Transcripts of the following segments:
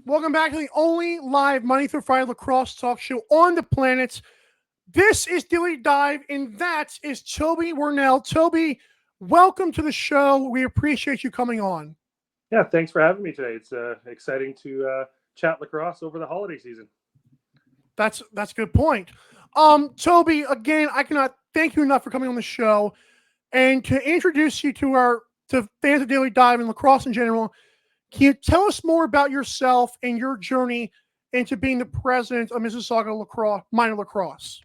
Welcome back to the only live Monday through Friday lacrosse talk show on the planet. This is Daily Dive, and that is Toby Warnell. Toby, welcome to the show. We appreciate you coming on. Yeah, thanks for having me today. It's exciting to chat lacrosse over the holiday season. That's a good point. Toby, again, I cannot thank you enough for coming on the show. And to introduce you to fans of Daily Dive and lacrosse in general, can you tell us more about yourself and your journey into being the president of Mississauga Minor Lacrosse?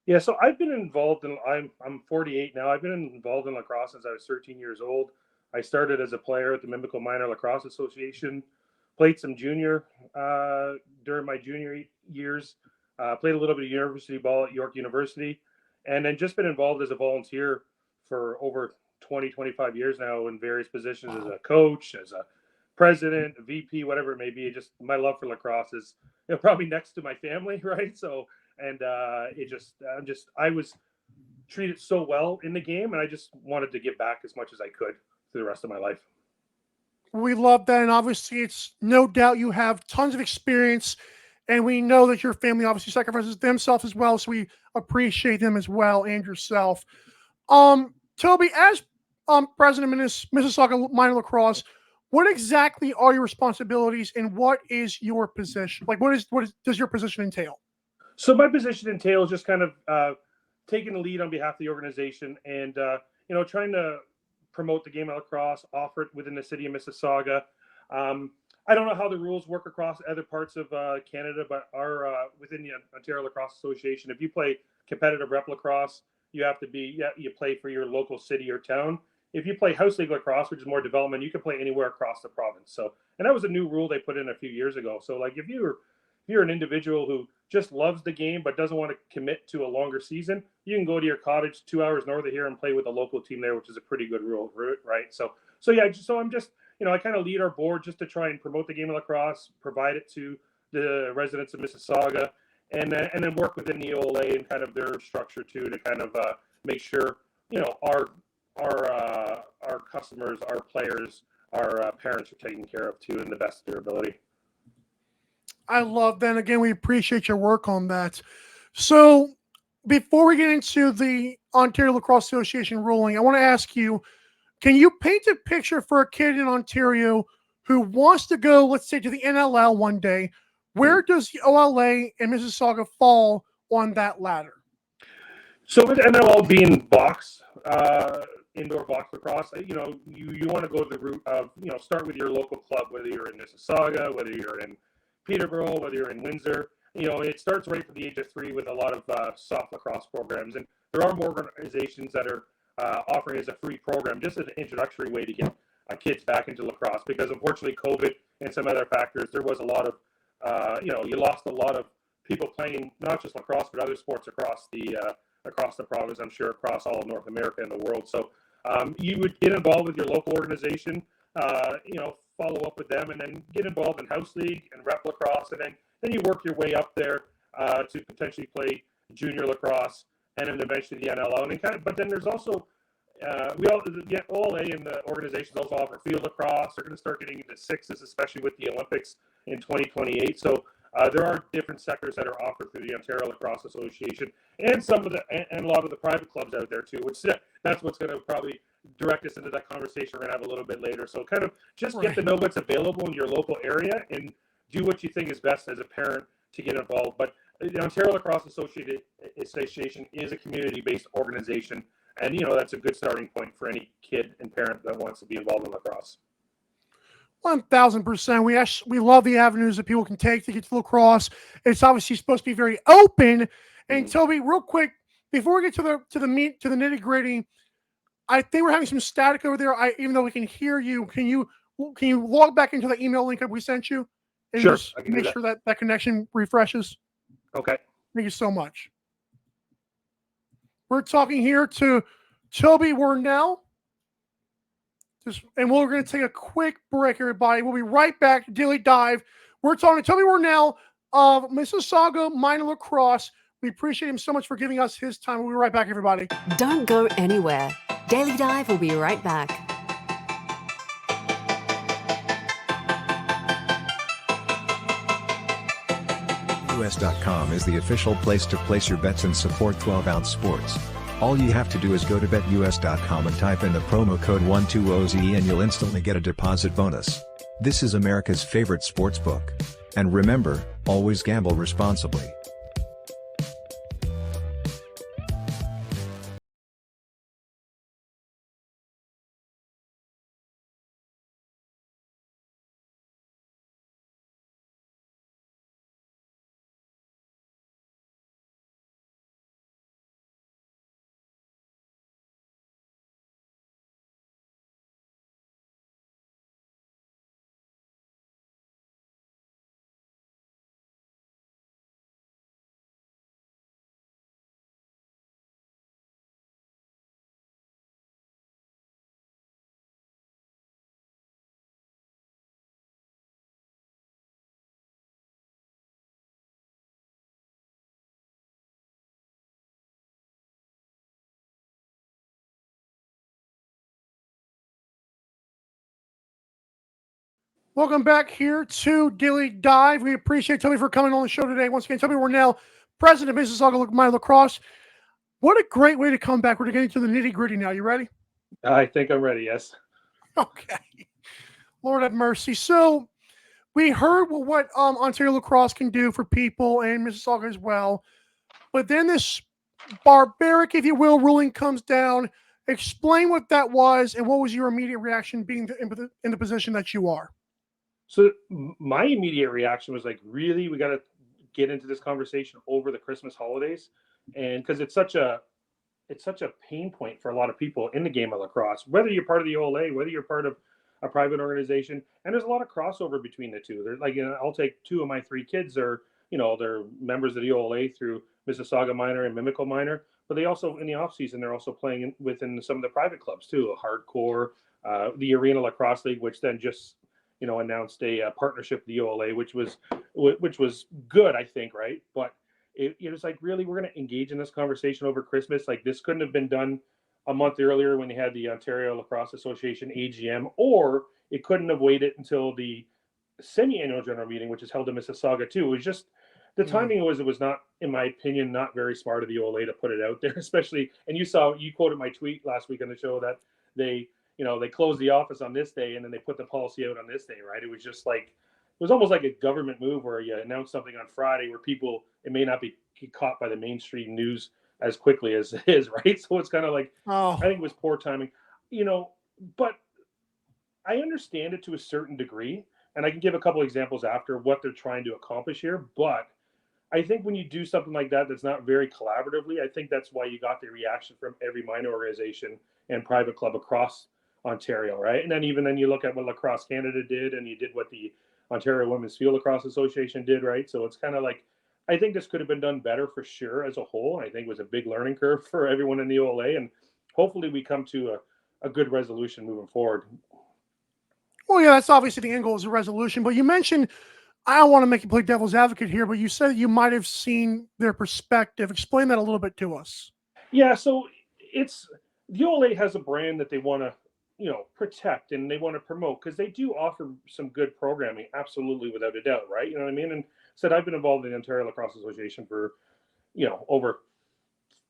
Yeah, so I've been involved in. I'm 48 now. I've been involved in lacrosse since I was 13 years old. I started as a player at the Mississauga Minor Lacrosse Association. Played some junior during my junior years. Played a little bit of university ball at York University, and then just been involved as a volunteer for over 20, 25 years now in various positions as a coach, as a president, a VP, whatever it may be. Just my love for lacrosse is probably next to my family, right? So, and I was treated so well in the game, and I just wanted to give back as much as I could through the rest of my life. We love that, and obviously, it's no doubt you have tons of experience, and we know that your family obviously sacrifices themselves as well, so we appreciate them as well and yourself. Toby, as president of Mississauga Minor Lacrosse, what exactly are your responsibilities, and what is your position? Like, does your position entail? So my position entails just kind of taking the lead on behalf of the organization, and trying to promote the game of lacrosse, offer it within the city of Mississauga. I don't know how the rules work across other parts of Canada, but our within the Ontario Lacrosse Association, if you play competitive rep lacrosse, you have to you play for your local city or town. If you play house league lacrosse, which is more development, you can play anywhere across the province. So, and that was a new rule they put in a few years ago. So, like if you're an individual who just loves the game but doesn't want to commit to a longer season, you can go to your cottage 2 hours north of here and play with a local team there, which is a pretty good rule, right? So I'm just I kind of lead our board just to try and promote the game of lacrosse, provide it to the residents of Mississauga, and then work within the OLA and kind of their structure too to kind of make sure our customers, our players, our parents are taken care of too in the best of their ability. I love that. Again, we appreciate your work on that. So before we get into the Ontario Lacrosse Association ruling, I want to ask you, can you paint a picture for a kid in Ontario who wants to go, let's say, to the NLL one day? Where does the OLA and Mississauga fall on that ladder? So with NLL being box, indoor box lacrosse, you want to go the route of, start with your local club, whether you're in Mississauga, whether you're in Peterborough, whether you're in Windsor. It starts right from the age of 3 with a lot of soft lacrosse programs. And there are more organizations that are offering as a free program, just as an introductory way to get kids back into lacrosse. Because unfortunately, COVID and some other factors, there was a lot of, you lost a lot of people playing not just lacrosse, but other sports across the province, I'm sure across all of North America and the world. So you would get involved with your local organization, follow up with them, and then get involved in house league and rep lacrosse, and then you work your way up there to potentially play junior lacrosse, and then eventually the NLL. And but then there's also the OLA and the organizations also offer field lacrosse. They're going to start getting into sixes, especially with the Olympics in 2028. So there are different sectors that are offered through the Ontario Lacrosse Association, and and a lot of the private clubs out there too. Which that's what's going to probably direct us into that conversation we're going to have a little bit later. So kind of just get to know what's available in your local area and do what you think is best as a parent to get involved. But the Ontario Lacrosse Association is a community-based organization, and that's a good starting point for any kid and parent that wants to be involved in lacrosse. 1000%. We love the avenues that people can take to get to lacrosse. It's obviously supposed to be very open. And Toby, real quick, before we get to the nitty gritty, I think we're having some static over there. Even though we can hear you, can you log back into the email link that we sent you? And sure. Just make sure that connection refreshes. Okay. Thank you so much. We're talking here to Toby Warnell. And we're going to take a quick break, everybody. We'll be right back to Daily Dive. We're talking to Toby Warnell of Mississauga Minor Lacrosse. We appreciate him so much for giving us his time. We'll be right back, everybody. Don't go anywhere. Daily Dive will be right back. BetUS.com is the official place to place your bets and support 12-ounce sports. All you have to do is go to BetUS.com and type in the promo code 120Z and you'll instantly get a deposit bonus. This is America's favorite sportsbook. And remember, always gamble responsibly. Welcome back here to Daily Dive. We appreciate Toby for coming on the show today. Once again, Toby Warnell, president of Mississauga Minor Lacrosse. What a great way to come back. We're getting to the nitty gritty now. You ready? I think I'm ready. Yes. Okay. Lord have mercy. So we heard what Ontario Lacrosse can do for people and Mississauga as well. But then this barbaric, if you will, ruling comes down. Explain what that was and what was your immediate reaction being in the position that you are? So my immediate reaction was like, really, we got to get into this conversation over the Christmas holidays, and because it's such a pain point for a lot of people in the game of lacrosse, whether you're part of the OLA, whether you're part of a private organization, and there's a lot of crossover between the two. There's like, I'll take 2 of my 3 kids are, they're members of the OLA through Mississauga Minor and Mimico Minor, but they also in the off season they're also playing within some of the private clubs too, hardcore, the Arena Lacrosse League, which then just announced a partnership with the OLA, which was good, I think, right? But it was like, really, we're going to engage in this conversation over Christmas? Like, this couldn't have been done a month earlier when they had the Ontario Lacrosse Association AGM, or it couldn't have waited until the semi-annual general meeting, which is held in Mississauga too. It was just the timing it was not, in my opinion, not very smart of the OLA to put it out there, especially. And you quoted my tweet last week on the show that they closed the office on this day and then they put the policy out on this day, right? It was just like, it was almost like a government move where you announce something on Friday where people, it may not be caught by the mainstream news as quickly as it is, right? So it's kind of like, I think it was poor timing, but I understand it to a certain degree. And I can give a couple examples after what they're trying to accomplish here. But I think when you do something like that, that's not very collaboratively, I think that's why you got the reaction from every minor organization and private club across Ontario, right? And then you look at what Lacrosse Canada did, and you did what the Ontario Women's Field Lacrosse Association did, right? So it's kind of like, I think this could have been done better for sure as a whole. I think it was a big learning curve for everyone in the OLA, and hopefully we come to a good resolution moving forward. Well, yeah, that's obviously the end goal is a resolution. But you mentioned, I don't want to make you play devil's advocate here, but you said you might have seen their perspective. Explain that a little bit to us. Yeah, so it's, the OLA has a brand that they want to protect and they want to promote, because they do offer some good programming, absolutely, without a doubt, right? You know what I mean? And said, I've been involved in the Ontario Lacrosse Association for over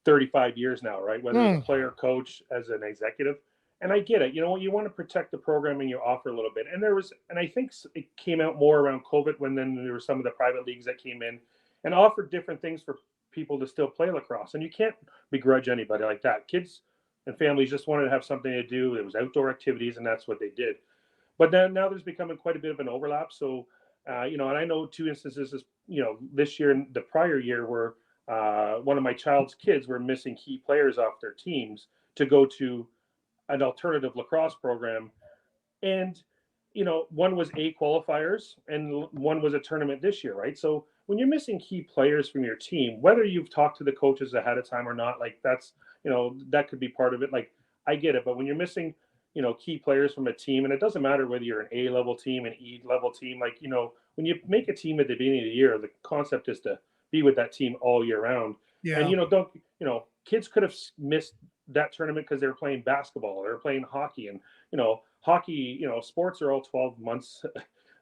35 years now, right? Whether as a player, coach, as an executive, and I get it. You want to protect the programming you offer a little bit. And I think it came out more around COVID, when then there were some of the private leagues that came in and offered different things for people to still play lacrosse, and you can't begrudge anybody like that. Kids and families just wanted to have something to do. It was outdoor activities, and that's what they did. But then now there's becoming quite a bit of an overlap. So, and I know 2 instances, this year and the prior year, where one of my child's kids were missing key players off their teams to go to an alternative lacrosse program. And, one was A qualifiers and one was a tournament this year, right? So when you're missing key players from your team, whether you've talked to the coaches ahead of time or not, like that's, that could be part of it. Like, I get it. But when you're missing, key players from a team, and it doesn't matter whether you're an A level team, an E level team, like, when you make a team at the beginning of the year, the concept is to be with that team all year round. Yeah. And, kids could have missed that tournament because they were playing basketball, they were playing hockey, and, hockey, sports are all 12 months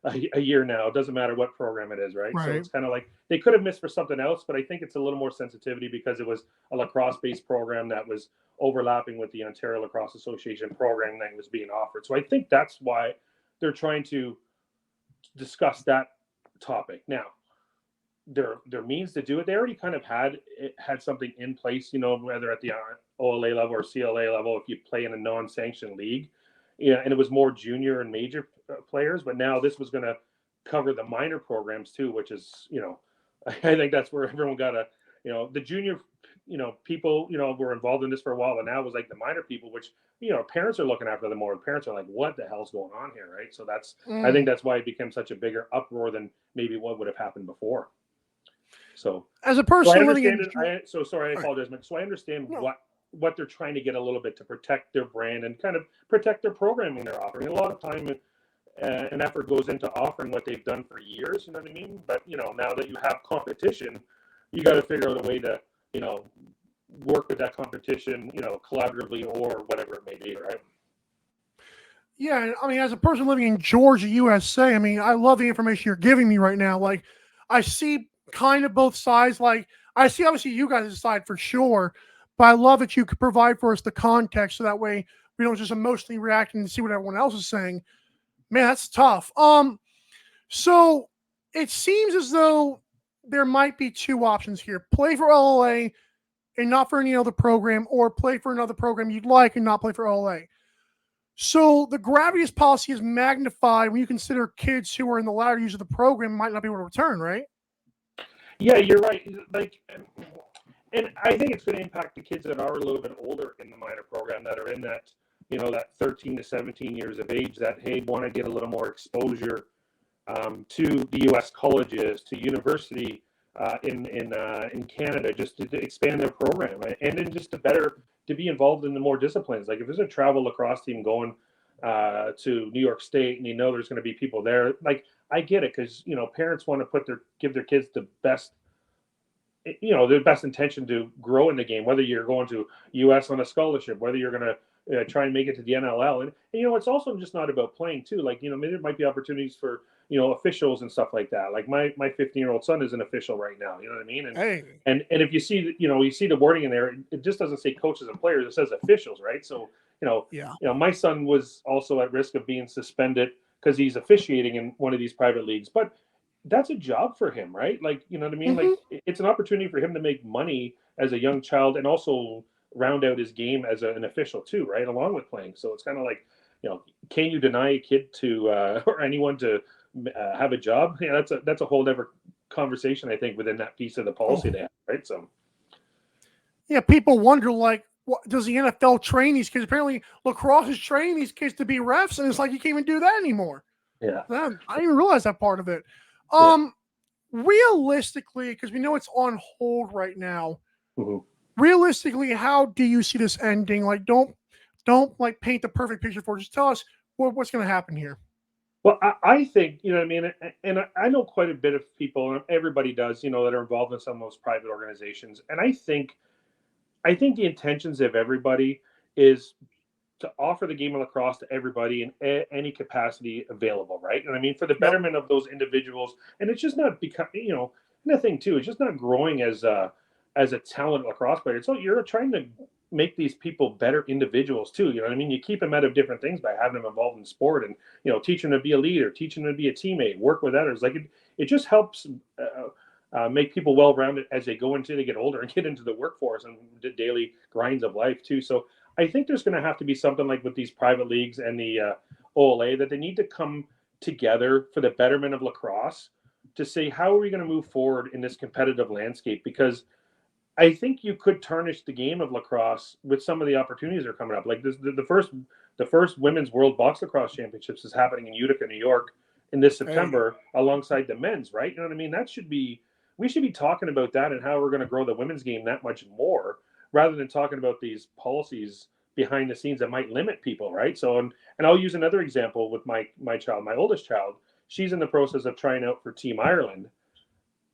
a year now. It doesn't matter what program it is, right? So Right. it's kind of like they could have missed for something else, but I think it's a little more sensitivity because it was a lacrosse-based program that was overlapping with the Ontario Lacrosse Association program that was being offered. So I think that's why they're trying to discuss that topic. Now, their means to do it, they already kind of had something in place, whether at the OLA level or CLA level, if you play in a non-sanctioned league, and it was more junior and major players, but now this was going to cover the minor programs too, which is, I think that's where everyone got the junior, people, were involved in this for a while, but now it was like the minor people, which, parents are looking after them more. Parents are like, what the hell's going on here, right? So I think that's why it became such a bigger uproar than maybe what would have happened before. So as a person I living understand in it. I apologize, Mike. So I understand what they're trying to get a little bit to protect their brand and kind of protect their programming they're offering. A lot of time and effort goes into offering what they've done for years. You know what I mean? But now that you have competition, you got to figure out a way to work with that competition, collaboratively or whatever it may be, right? Yeah, I mean, as a person living in Georgia, USA, I mean, I love the information you're giving me right now. Like, I see kind of both sides. Like, I see obviously you guys' side for sure, but I love that you could provide for us the context so that way we don't just emotionally react and see what everyone else is saying. Man, that's tough. So it seems as though there might be two options here: play for LLA and not for any other program, or play for another program you'd like and not play for LLA. So the gravity's policy is magnified when you consider kids who are in the latter years of the program might not be able to return, right? Yeah, you're right. Like, and I think it's going to impact the kids that are a little bit older in the minor program that are in that, that 13 to 17 years of age that, hey, want to get a little more exposure to the U.S. colleges, to university in Canada, just to expand their program and then just to be involved in the more disciplines. Like if there's a travel lacrosse team going to New York State and there's going to be people there, like I get it because parents want to give their kids the best, their best intention to grow in the game. Whether you're going to U.S. on a scholarship, whether you're going to try and make it to the NLL, and it's also just not about playing too. Like maybe there might be opportunities for officials and stuff like that. Like my 15-year-old son is an official right now. You know what I mean? And if you see you see the wording in there, it just doesn't say coaches and players. It says officials, right? So my son was also at risk of being suspended because he's officiating in one of these private leagues, but that's a job for him, right? Like, you know what I mean? Mm-hmm. Like it's an opportunity for him to make money as a young child and also round out his game as an official too, right? Along with playing. So it's kind of like, can you deny a kid to or anyone to have a job? Yeah, that's a whole other conversation, I think, within that piece of the policy they have, right? So yeah, people wonder like, what does the NFL train these kids? Apparently, lacrosse is training these kids to be refs, and it's like you can't even do that anymore. yeah, I didn't even realize that part of it. Realistically, because we know it's on hold right now. mm-hmm. Realistically, how do you see this ending? Like, don't like paint the perfect picture for us. Just tell us what's going to happen here. Well, I think, you know what I mean? And I know quite a bit of people, and everybody does, that are involved in some of those private organizations. And I think the intentions of everybody is to offer the game of lacrosse to everybody in any capacity available, right? And I mean, for the betterment of those individuals. And it's just not the thing too, it's just not growing as a talent lacrosse player. So you're trying to make these people better individuals too. You know what I mean? You keep them out of different things by having them involved in sport and, teaching them to be a leader, teaching them to be a teammate, work with others. Like it just helps make people well-rounded as they get older and get into the workforce and the daily grinds of life too. So I think there's going to have to be something like with these private leagues and the OLA that they need to come together for the betterment of lacrosse to say, how are we going to move forward in this competitive landscape? Because I think you could tarnish the game of lacrosse with some of the opportunities that are coming up. Like the first women's World Box Lacrosse Championships is happening in Utica, New York, in this September, alongside the men's. Right? You know what I mean? We should be talking about that and how we're going to grow the women's game that much more, rather than talking about these policies behind the scenes that might limit people. Right? So, and I'll use another example with my child, my oldest child. She's in the process of trying out for Team Ireland,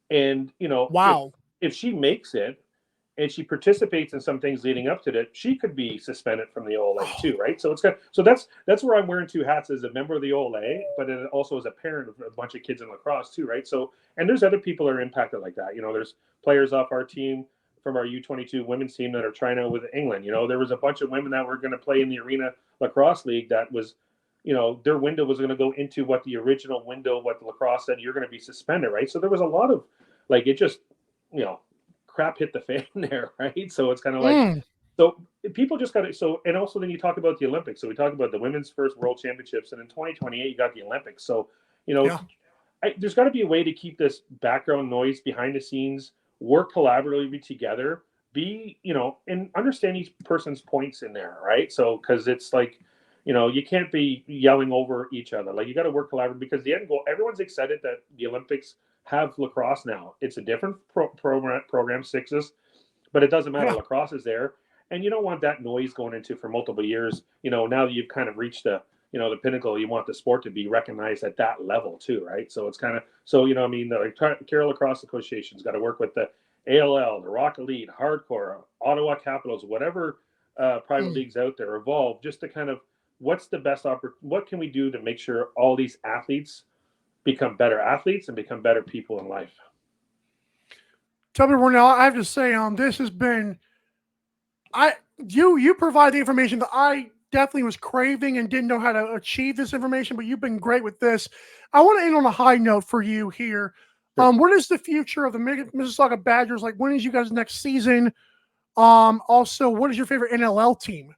and wow, if she makes it. and she participates in some things leading up to that, she could be suspended from the OLA too, right? So that's where I'm wearing two hats as a member of the OLA, but then also as a parent of a bunch of kids in lacrosse too, right? So, and there's other people that are impacted like that. There's players off our team from our U22 women's team that are trying out with England. There was a bunch of women that were going to play in the Arena Lacrosse League that was, their window was going to go into what the original window, what the lacrosse said, you're going to be suspended, right? So there was a lot of, it just, crap hit the fan there, right? So it's kind of like, so people just got to, and also then you talk about the Olympics. So we talk about the women's first world championships, and in 2028, you got the Olympics. So, there's got to be a way to keep this background noise behind the scenes, work collaboratively together, be, and understand each person's points in there, right? So, because it's like, you can't be yelling over each other. Like, you got to work collaboratively, because the end goal, everyone's excited that the Olympics have lacrosse now. It's a different program, sixes, but it doesn't matter. Lacrosse is there, and you don't want that noise going into for multiple years. Now that you've kind of reached the pinnacle, you want the sport to be recognized at that level too, right? So it's kind of, the Ontario Lacrosse Association's got to work with the ALL, the Rock Elite, Hardcore, Ottawa Capitals, whatever private leagues out there evolve, just to kind of, what's the best what can we do to make sure all these athletes become better athletes and become better people in life? Toby Warnell, I have to say, this has been, you provide the information that I definitely was craving and didn't know how to achieve this information, but you've been great with this. I want to end on a high note for you here. Sure. What is the future of the Mississauga Badgers? Like, when is you guys' next season? Also, what is your favorite NLL team?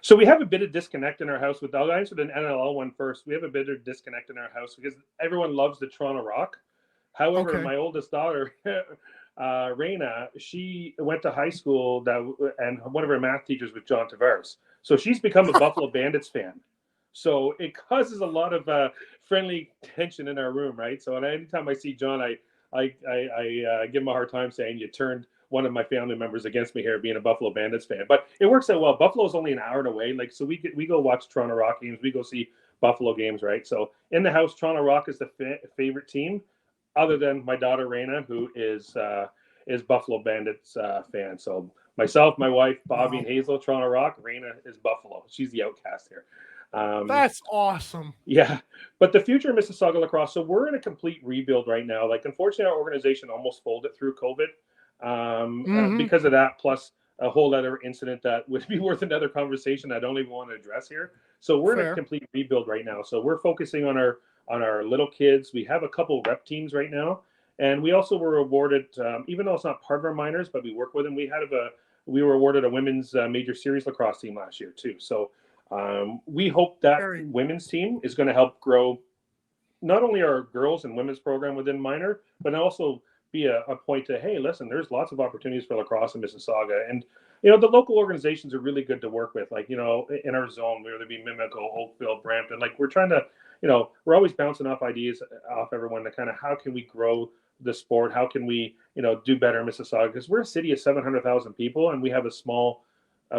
So we have a bit of disconnect in our house with, I'll answer the NLL one first. We have a bit of disconnect in our house because everyone loves the Toronto Rock. However, my oldest daughter, Raina, she went to high school and one of her math teachers was John Tavares. So she's become a Buffalo Bandits fan. So it causes a lot of friendly tension in our room, right? So anytime I see John, I give him a hard time saying, you turned one of my family members against me here being a Buffalo Bandits fan. But it works out well. Buffalo's only an hour away. Like, so we go watch Toronto Rock games. We go see Buffalo games, right? So in the house, Toronto Rock is the favorite team, other than my daughter Raina, who is Buffalo Bandits fan. So myself, my wife, Bobby, and Hazel, Toronto Rock. Raina is Buffalo. She's the outcast here. That's awesome. Yeah, but the future of Mississauga lacrosse. So we're in a complete rebuild right now. Like, unfortunately, our organization almost folded through COVID because of that, plus a whole other incident that would be worth another conversation I don't even want to address here. So we're in a complete rebuild right now. So we're focusing on our little kids. We have a couple rep teams right now, and we also were awarded, even though it's not part of our minors, but we work with them. We were awarded a women's major series lacrosse team last year too. So we hope that women's team is going to help grow not only our girls and women's program within minor, but also be a point to, hey, listen, there's lots of opportunities for lacrosse in Mississauga. And, the local organizations are really good to work with. Like, in our zone, whether it be Mimico, Oakville, Brampton, like, we're trying to, we're always bouncing off ideas off everyone to kind of, how can we grow the sport? How can we, do better in Mississauga? Because we're a city of 700,000 people and we have a small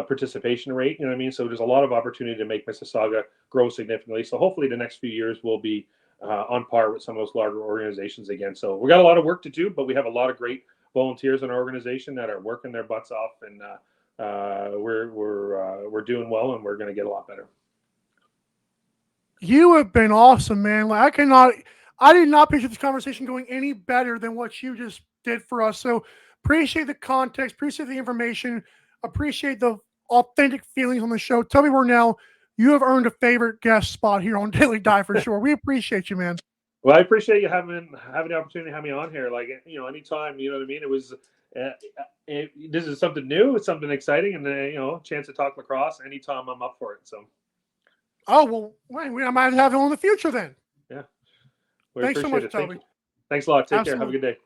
participation rate, you know what I mean? So there's a lot of opportunity to make Mississauga grow significantly. So hopefully the next few years will be on par with some of those larger organizations again. So we got a lot of work to do, but we have a lot of great volunteers in our organization that are working their butts off, and we're doing well, and we're going to get a lot better. You have been awesome, man. Like, I did not picture this conversation going any better than what you just did for us. So appreciate the context, appreciate the information, appreciate the authentic feelings on the show. Toby Warnell, you have earned a favorite guest spot here on Daily Dive for sure. We appreciate you, man. Well, I appreciate you having the opportunity to have me on here. Like, anytime, you know what I mean? It was, this is something new. It's something exciting, and a chance to talk lacrosse. Anytime, I'm up for it. So. Oh, well, I might have it in the future then. Yeah. Thanks so much, Toby. Thanks a lot. Take Absolutely. care. Have a good day.